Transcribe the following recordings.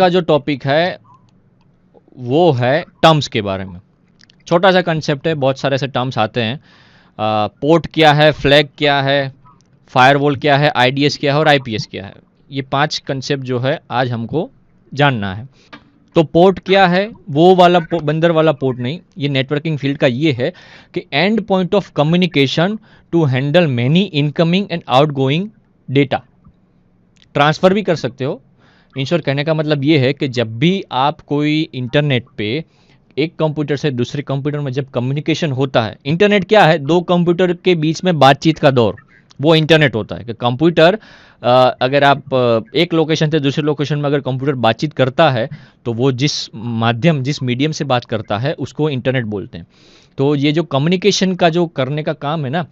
का जो टॉपिक है वो है टर्म्स के बारे में। छोटा सा कंसेप्ट है, बहुत सारे ऐसे टर्म्स आते हैं। पोर्ट क्या है, फ्लैग क्या है, फायरवॉल क्या है, आईडीएस क्या है और आईपीएस क्या है। ये 5 कंसेप्ट जो है आज हमको जानना है। तो पोर्ट क्या है, वो वाला बंदर वाला पोर्ट नहीं, ये नेटवर्किंग फील्ड का ये है कि end point of communication to handle many incoming and outgoing data. Transfer भी कर सकते हो। इन शॉर्ट कहने का मतलब ये है कि जब भी आप कोई इंटरनेट पे एक कंप्यूटर से दूसरे कंप्यूटर में जब कम्युनिकेशन होता है, इंटरनेट क्या है, 2 कंप्यूटर के बीच में बातचीत का दौर, वो इंटरनेट होता है। कि कंप्यूटर अगर आप एक लोकेशन से दूसरे लोकेशन में अगर कंप्यूटर बातचीत करता है तो वो जिस मीडियम से बात करता है उसको इंटरनेट बोलते हैं। तो ये जो कम्युनिकेशन का जो करने का काम है ना,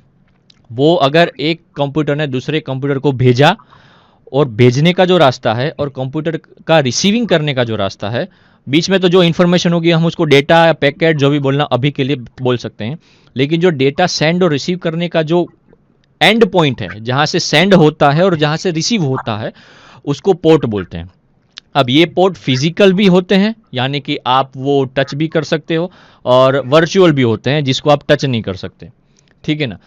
वो अगर एक कंप्यूटर ने दूसरे कंप्यूटर को भेजा, और भेजने का जो रास्ता है और कंप्यूटर का रिसीविंग करने का जो रास्ता है, बीच में तो जो इन्फॉर्मेशन होगी हम उसको डेटा या पैकेट जो भी बोलना अभी के लिए बोल सकते हैं। लेकिन जो डेटा सेंड और रिसीव करने का जो एंड पॉइंट है, जहां से सेंड होता है और जहां से रिसीव होता है, उसको पोर्ट बोलते हैं। अब ये पोर्ट फिजिकल भी होते हैं, यानी कि आप वो टच भी कर सकते हो, और वर्चुअल भी होते हैं जिसको आप टच नहीं कर सकते। ठीक है ना।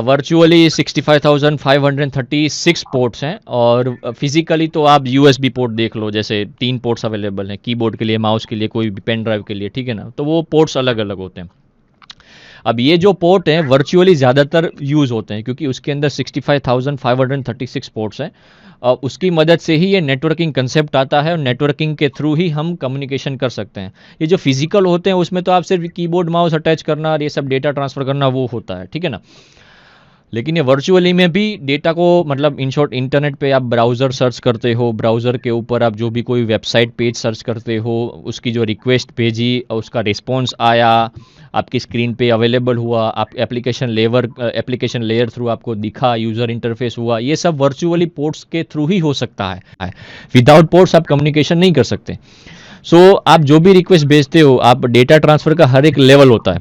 वर्चुअली 65,536 पोर्ट्स हैं, और फिजिकली तो आप यूएसबी पोर्ट देख लो, जैसे 3 पोर्ट्स अवेलेबल हैं, कीबोर्ड के लिए, माउस के लिए, कोई भी पेन ड्राइव के लिए। ठीक है ना। तो वो पोर्ट्स अलग अलग होते हैं। अब ये जो पोर्ट हैं वर्चुअली ज़्यादातर यूज़ होते हैं क्योंकि उसके अंदर 65,536 पोर्ट्स हैं। उसकी मदद से ही ये नेटवर्किंग कंसेप्ट आता है, और नेटवर्किंग के थ्रू ही हम कम्युनिकेशन कर सकते हैं। ये जो फिजिकल होते हैं उसमें तो आप सिर्फ कीबोर्ड माउस अटैच करना और ये सब डेटा ट्रांसफ़र करना वो होता है। ठीक है ना। लेकिन ये वर्चुअली में भी डेटा को, मतलब इन शॉर्ट इंटरनेट पे आप ब्राउज़र सर्च करते हो, ब्राउज़र के ऊपर आप जो भी कोई वेबसाइट पेज सर्च करते हो, उसकी जो रिक्वेस्ट भेजी, उसका रिस्पॉन्स आया, आपकी स्क्रीन पे अवेलेबल हुआ, आप एप्लीकेशन लेयर थ्रू आपको दिखा, यूज़र इंटरफेस हुआ, ये सब वर्चुअली पोर्ट्स के थ्रू ही हो सकता है। विदाउट पोर्ट्स आप कम्युनिकेशन नहीं कर सकते। सो आप जो भी रिक्वेस्ट भेजते हो, आप डेटा ट्रांसफ़र का हर एक लेवल होता है,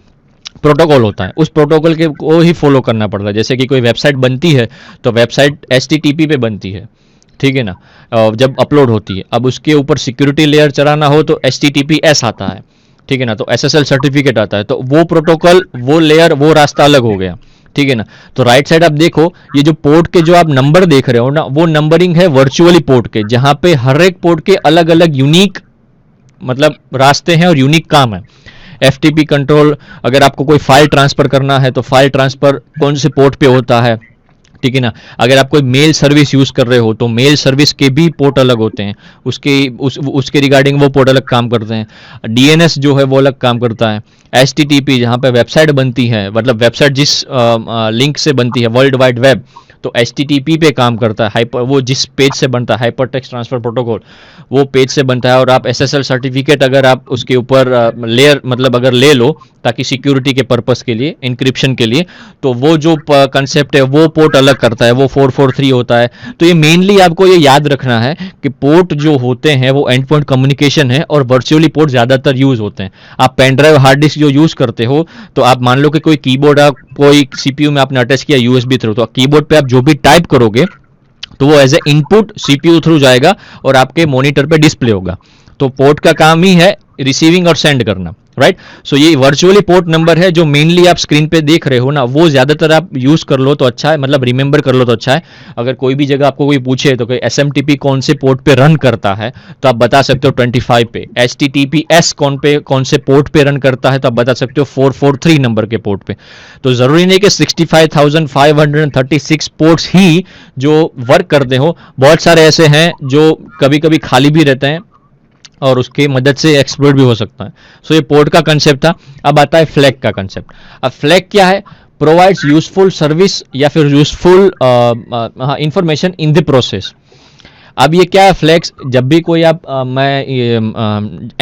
प्रोटोकॉल होता है, उस प्रोटोकॉल के को ही फॉलो करना पड़ता है। जैसे कि कोई वेबसाइट बनती है तो वेबसाइट HTTP पे बनती है। ठीक है ना। जब अपलोड होती है, अब उसके ऊपर सिक्योरिटी लेयर चलाना हो तो HTTPS आता है। ठीक है ना। तो SSL सर्टिफिकेट आता है, तो वो प्रोटोकॉल, वो लेयर, वो रास्ता अलग हो गया। ठीक है ना। तो राइट साइड आप देखो, ये जो पोर्ट के जो आप नंबर देख रहे हो ना, वो नंबरिंग है वर्चुअली पोर्ट के, जहां पे हर एक पोर्ट के अलग अलग यूनिक मतलब रास्ते हैं और यूनिक काम है। FTP कंट्रोल, अगर आपको कोई फाइल ट्रांसफ़र करना है तो फाइल ट्रांसफ़र कौन से पोर्ट पे होता है। ठीक है ना। अगर आप कोई मेल सर्विस यूज़ कर रहे हो तो मेल सर्विस के भी पोर्ट अलग होते हैं, उसके रिगार्डिंग वो पोर्ट अलग काम करते हैं। DNS जो है वो अलग काम करता है। HTTP जहाँ पे वेबसाइट बनती है, मतलब वेबसाइट जिस लिंक से बनती है, वर्ल्ड वाइड वेब, तो HTTP पे काम करता है। वो जिस पेज से बनता है, हाइपर टेक्स्ट ट्रांसफ़र प्रोटोकॉल, वो पेज से बनता है। और आप SSL सर्टिफिकेट अगर आप उसके ऊपर लेयर मतलब अगर ले लो ताकि सिक्योरिटी के पर्पस के लिए, इंक्रिप्शन के लिए, तो वो जो कंसेप्ट है वो पोर्ट अलग करता है, वो 443 होता है। तो ये मेनली आपको ये याद रखना है कि पोर्ट जो होते हैं वो एंड पॉइंट कम्युनिकेशन है, और वर्चुअली पोर्ट ज़्यादातर यूज़ होते हैं। आप पेन ड्राइव, हार्ड डिस्क जो यूज़ करते हो, तो आप मान लो कि कोई कीबोर्ड आप कोई CPU में आपने अटैच किया USB थ्रू, तो कीबोर्ड पे आप जो भी टाइप करोगे तो वो as a input CPU through जाएगा और आपके मॉनिटर पे डिस्प्ले होगा। तो पोर्ट का काम ही है रिसीविंग और सेंड करना, राइट। सो ये वर्चुअली पोर्ट नंबर है जो मेनली आप स्क्रीन पे देख रहे हो ना, वो ज़्यादातर आप यूज़ कर लो तो अच्छा है, मतलब रिमेंबर कर लो तो अच्छा है। अगर कोई भी जगह आपको कोई पूछे तो कोई SMTP कौन से पोर्ट पे रन करता है, तो आप बता सकते हो 25 पे। HTTPS कौन से पोर्ट पे रन करता है, तो आप बता सकते हो 443 नंबर के पोर्ट पे। तो ज़रूरी नहीं कि 65,536 पोर्ट्स ही जो वर्क करते हो, बहुत सारे ऐसे हैं जो कभी कभी खाली भी रहते हैं और उसके मदद से एक्सप्लोर भी हो सकता है। सो ये पोर्ट का कंसेप्ट था। अब आता है फ्लैग का कंसेप्ट। अब फ्लैग क्या है? प्रोवाइड्स यूजफुल सर्विस या फिर useful information in the process. अब ये क्या है फ्लैग्स? जब भी कोई आप मैं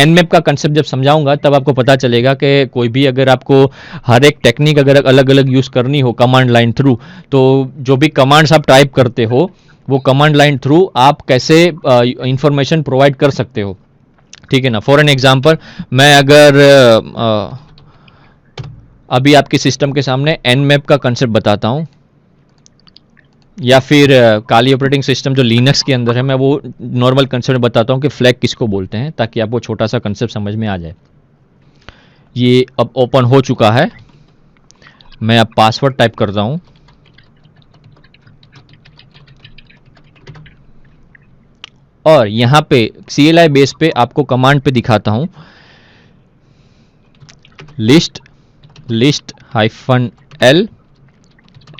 Nmap का कंसेप्ट जब समझाऊंगा तब आपको पता चलेगा कि कोई भी अगर आपको हर एक टेक्निक अगर अलग अलग यूज़ करनी हो कमांड लाइन थ्रू, तो जो भी कमांड्स आप टाइप करते हो वो कमांड लाइन थ्रू आप कैसे इंफॉर्मेशन प्रोवाइड कर सकते हो। ठीक है ना। फॉर एन एग्जांपल, मैं अगर अभी आपके सिस्टम के सामने Nmap का कंसेप्ट बताता हूँ। या फिर काली ऑपरेटिंग सिस्टम जो लिनक्स के अंदर है, मैं वो नॉर्मल कंसेप्ट बताता हूँ कि फ्लैग किसको बोलते हैं, ताकि आपको छोटा सा कंसेप्ट समझ में आ जाए। ये अब ओपन हो चुका है, मैं अब पासवर्ड टाइप करता हूँ और यहाँ पे CLI बेस पे आपको कमांड पे दिखाता हूँ, list hyphen L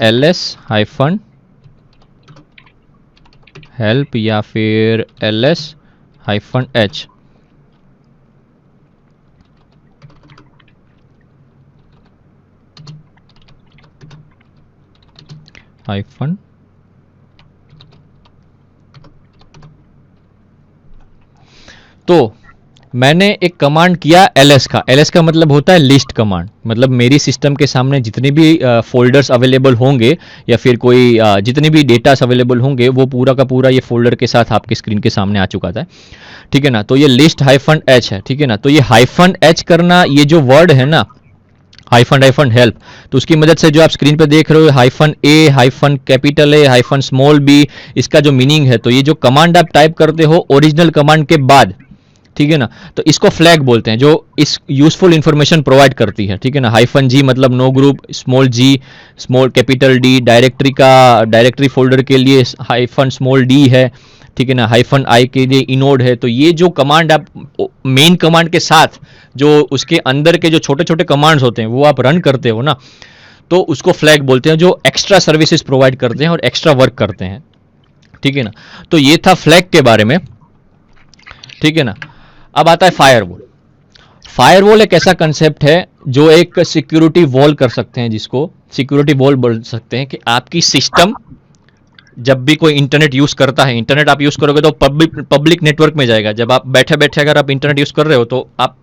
ls hyphen help या फिर ls हाइफन h हाइफन तो मैंने एक कमांड किया ls का मतलब होता है लिस्ट कमांड। मतलब मेरी सिस्टम के सामने जितने भी फोल्डर्स अवेलेबल होंगे या फिर कोई जितने भी डेटास अवेलेबल होंगे, वो पूरा का पूरा ये फोल्डर के साथ आपके स्क्रीन के सामने आ चुका था, ठीक है ना। तो ये लिस्ट हाइफन h है, ठीक है ना। तो ये हाइफन h करना, ये जो वर्ड है ना हाइफन हेल्प, तो उसकी मदद से जो आप स्क्रीन पे देख रहे हो hyphen a hyphen capital a hyphen small b, इसका जो मीनिंग है, तो ये जो कमांड आप टाइप करते हो ओरिजिनल कमांड के बाद, ठीक है ना, तो इसको फ्लैग बोलते हैं, जो इस यूजफुल इंफॉर्मेशन प्रोवाइड करती है, ठीक है ना। हाइफन जी मतलब no group, small G small capital D directory folder के लिए हाइफन स्मॉल डी है, ठीक है ना। हाइफन आई के लिए इनोड है। तो ये जो कमांड आप मेन कमांड के साथ जो उसके अंदर के जो छोटे छोटे कमांड्स होते हैं वो आप रन करते हो ना, तो उसको फ्लैग बोलते हैं, जो एक्स्ट्रा सर्विसेज प्रोवाइड करते हैं और एक्स्ट्रा वर्क करते हैं, ठीक है ना। तो ये था फ्लैग के बारे में, ठीक है ना। अब आता है फायरवॉल। फायरवॉल एक ऐसा कंसेप्ट है जो एक सिक्योरिटी वॉल कर सकते हैं, जिसको सिक्योरिटी वॉल बोल सकते हैं, कि आपकी सिस्टम जब भी कोई इंटरनेट यूज करता है, इंटरनेट आप यूज करोगे तो पब्लिक नेटवर्क में जाएगा। जब आप बैठे बैठे अगर आप इंटरनेट यूज कर रहे हो तो आप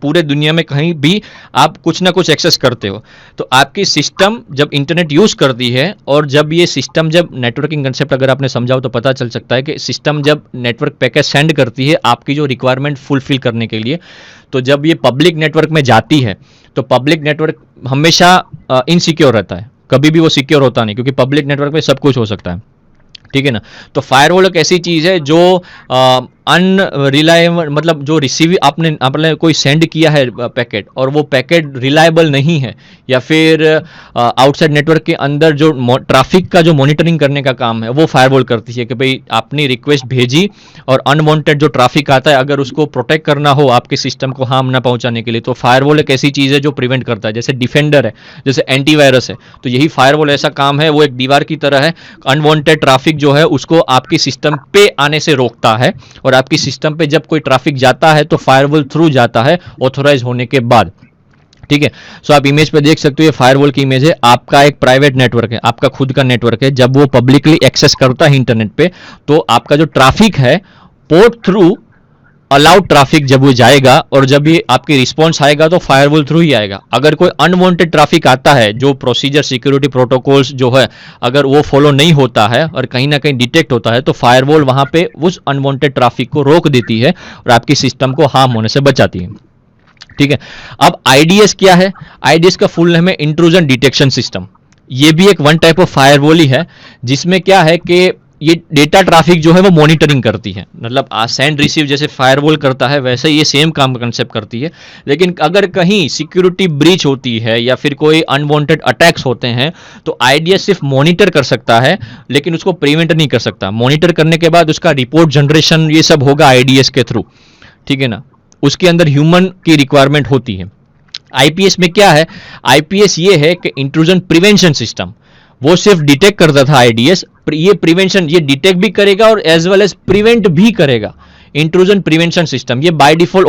पूरे दुनिया में कहीं भी आप कुछ ना कुछ एक्सेस करते हो। तो आपकी सिस्टम जब इंटरनेट यूज करती है, और जब ये सिस्टम जब नेटवर्किंग कंसेप्ट अगर आपने समझाओ तो पता चल सकता है कि सिस्टम जब नेटवर्क पैकेज सेंड करती है आपकी जो रिक्वायरमेंट फुलफिल करने के लिए, तो जब ये पब्लिक नेटवर्क में जाती है तो पब्लिक नेटवर्क हमेशा इनसिक्योर रहता है, कभी भी वो सिक्योर होता नहीं, क्योंकि पब्लिक नेटवर्क में सब कुछ हो सकता है, ठीक है ना। तो फायरवॉल एक ऐसी चीज है जो अनरिलायबल, मतलब जो रिसीव आपने कोई सेंड किया है पैकेट और वो पैकेट रिलायबल नहीं है, या फिर आउटसाइड नेटवर्क के अंदर जो ट्रैफिक का जो मॉनिटरिंग करने का काम है वो फायरवॉल करती है, कि भाई आपने रिक्वेस्ट भेजी और अनवांटेड जो ट्रैफिक आता है अगर उसको प्रोटेक्ट करना हो आपके सिस्टम को हार्म ना पहुंचाने के लिए, तो फायरवॉल एक ऐसी चीज है जो प्रिवेंट करता है। जैसे डिफेंडर है, जैसे एंटीवायरस है, तो यही फायरवॉल ऐसा काम है, वो एक दीवार की तरह है, अनवांटेड ट्रैफिक जो है उसको आपकी सिस्टम पे आने से रोकता है, और आपकी सिस्टम पे जब कोई ट्रैफिक जाता है तो फायरवॉल थ्रू जाता है ऑथोराइज होने के बाद, ठीक है। सो आप इमेज पे देख सकते हो, ये फायरवॉल की इमेज है। आपका एक प्राइवेट नेटवर्क है, आपका खुद का नेटवर्क है, जब वो पब्लिकली एक्सेस करता है इंटरनेट पे, तो आपका जो ट्रैफिक है पोर्ट थ्रू अलाउड ट्रैफिक जब वो जाएगा, और जब ये आपकी रिस्पॉन्स आएगा तो फायरवॉल थ्रू ही आएगा। अगर कोई अनवांटेड ट्रैफिक आता है, जो प्रोसीजर सिक्योरिटी प्रोटोकॉल्स जो है अगर वो फॉलो नहीं होता है और कहीं ना कहीं डिटेक्ट होता है, तो फायरवॉल वहां पे उस अनवांटेड ट्रैफिक को रोक देती है और आपकी सिस्टम को हार्म होने से बचाती है, ठीक है। अब आईडीएस क्या है? आईडीएस का फुल नेम है इंट्रूजन डिटेक्शन सिस्टम। ये भी एक वन टाइप ऑफ फायरवॉल ही है, जिसमें क्या है कि ये डेटा ट्रैफिक जो है वो मॉनिटरिंग करती है। मतलब सेंड रिसीव जैसे फायरवॉल करता है वैसे ये सेम काम कंसेप्ट करती है, लेकिन अगर कहीं सिक्योरिटी ब्रीच होती है या फिर कोई अनवांटेड अटैक्स होते हैं तो आईडीएस सिर्फ मॉनिटर कर सकता है, लेकिन उसको प्रिवेंट नहीं कर सकता। मॉनिटर करने के बाद उसका रिपोर्ट जनरेशन ये सब होगा आईडीएस के थ्रू, ठीक है ना। उसके अंदर ह्यूमन की रिक्वायरमेंट होती है। आईपीएस में क्या है? आईपीएस ये है कि इंट्रूजन प्रिवेंशन सिस्टम, वो सिर्फ डिटेक्ट करता था आईडीएस, ये प्रिवेंशन, ये डिटेक्ट भी करेगा और एज वेल एज प्रिवेंट भी करेगा। इंट्रूजन प्रिवेंशन सिस्टम ये बाय डिफॉल्ट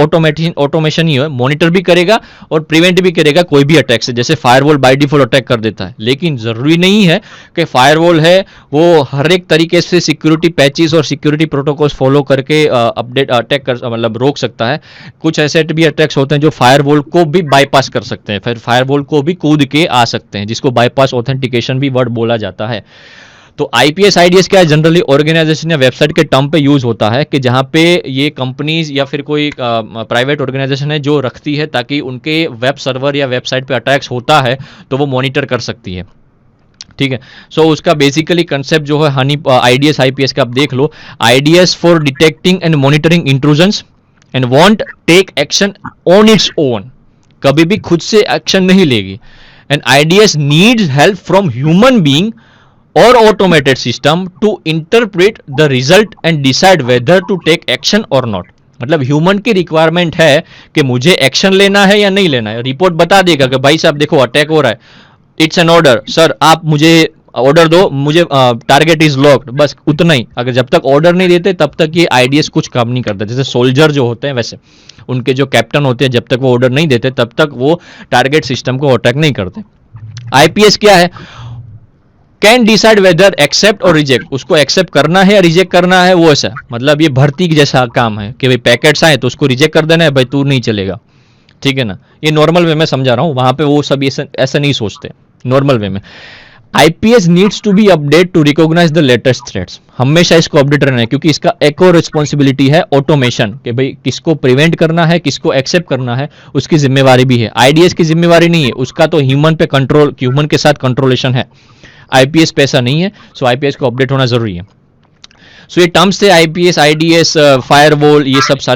ऑटोमेशन ही है, मॉनिटर भी करेगा और प्रिवेंट भी करेगा कोई भी अटैक से। जैसे फायरवॉल बाय डिफॉल्ट अटैक कर देता है, लेकिन जरूरी नहीं है कि फायरवॉल है वो हर एक तरीके से सिक्योरिटी पैचेस और सिक्योरिटी प्रोटोकॉल्स फॉलो करके अपडेट अटैक कर मतलब रोक सकता है। कुछ ऐसे भी अटैक्स होते हैं जो फायरवॉल को भी बाईपास कर सकते हैं, फिर फायरवॉल को भी कूद के आ सकते हैं, जिसको बाईपास ऑथेंटिकेशन भी वर्ड बोला जाता है। तो आईपीएस आईडीएस क्या है? जनरली ऑर्गेनाइजेशन या वेबसाइट के टर्म पे यूज होता है, कि जहां पे ये कंपनीज या फिर कोई प्राइवेट ऑर्गेनाइजेशन है जो रखती है, ताकि उनके वेब सर्वर या वेबसाइट पे अटैक्स होता है तो वो मॉनिटर कर सकती है, ठीक है। सो उसका बेसिकली कंसेप्ट जो है हनी आईडीएस आईपीएस का आप देख लो, IDS for detecting and monitoring intrusions and won't take action on its own, कभी भी खुद से एक्शन नहीं लेगी। And IDS needs help from human being और automated system to interpret the result and decide whether to take action और not. मतलब human की रिक्वायरमेंट है कि मुझे एक्शन लेना है या नहीं लेना है। रिपोर्ट बता देगा कि भाई साहब देखो अटैक हो रहा है, इट्स एन ऑर्डर, सर आप मुझे ऑर्डर दो, मुझे टारगेट इज लॉक्ड, बस उतना ही। अगर जब तक ऑर्डर नहीं देते तब तक ये आईडीएस कुछ काम नहीं करता। जैसे सोल्जर जो होते हैं वैसे उनके जो कैप्टन होते हैं जब तक वो ऑर्डर नहीं देते तब तक वो टारगेट सिस्टम को अटैक नहीं करते। आईपीएस क्या है, कैन डिसाइड वेदर एक्सेप्ट और रिजेक्ट, उसको एक्सेप्ट करना है या रिजेक्ट करना है, वो ऐसा मतलब ये भर्ती जैसा काम है कि भाई पैकेट्स आए तो उसको रिजेक्ट कर देना है, भाई तू नहीं चलेगा, ठीक है ना। ये नॉर्मल वे में समझा रहा हूं, वहां पे वो सब ऐसा नहीं सोचते नॉर्मल वे में। IPS needs to be update to recognise the latest threats, हमेशा इसको अपडेट रहना है क्योंकि इसका एक और रिस्पॉन्सिबिलिटी है ऑटोमेशन, कि भाई किसको प्रिवेंट करना है किसको एक्सेप्ट करना है उसकी जिम्मेवारी भी है। आईडीएस की जिम्मेवारी नहीं है, उसका तो ह्यूमन पे कंट्रोल, ह्यूमन के साथ कंट्रोलेशन है। आईपीएस पे ऐसा नहीं है, सो आईपीएस को अपडेट होना जरूरी है। सो ये टर्म्स थे आईपीएस, आईडीएस, फायरवॉल, ये सब सारे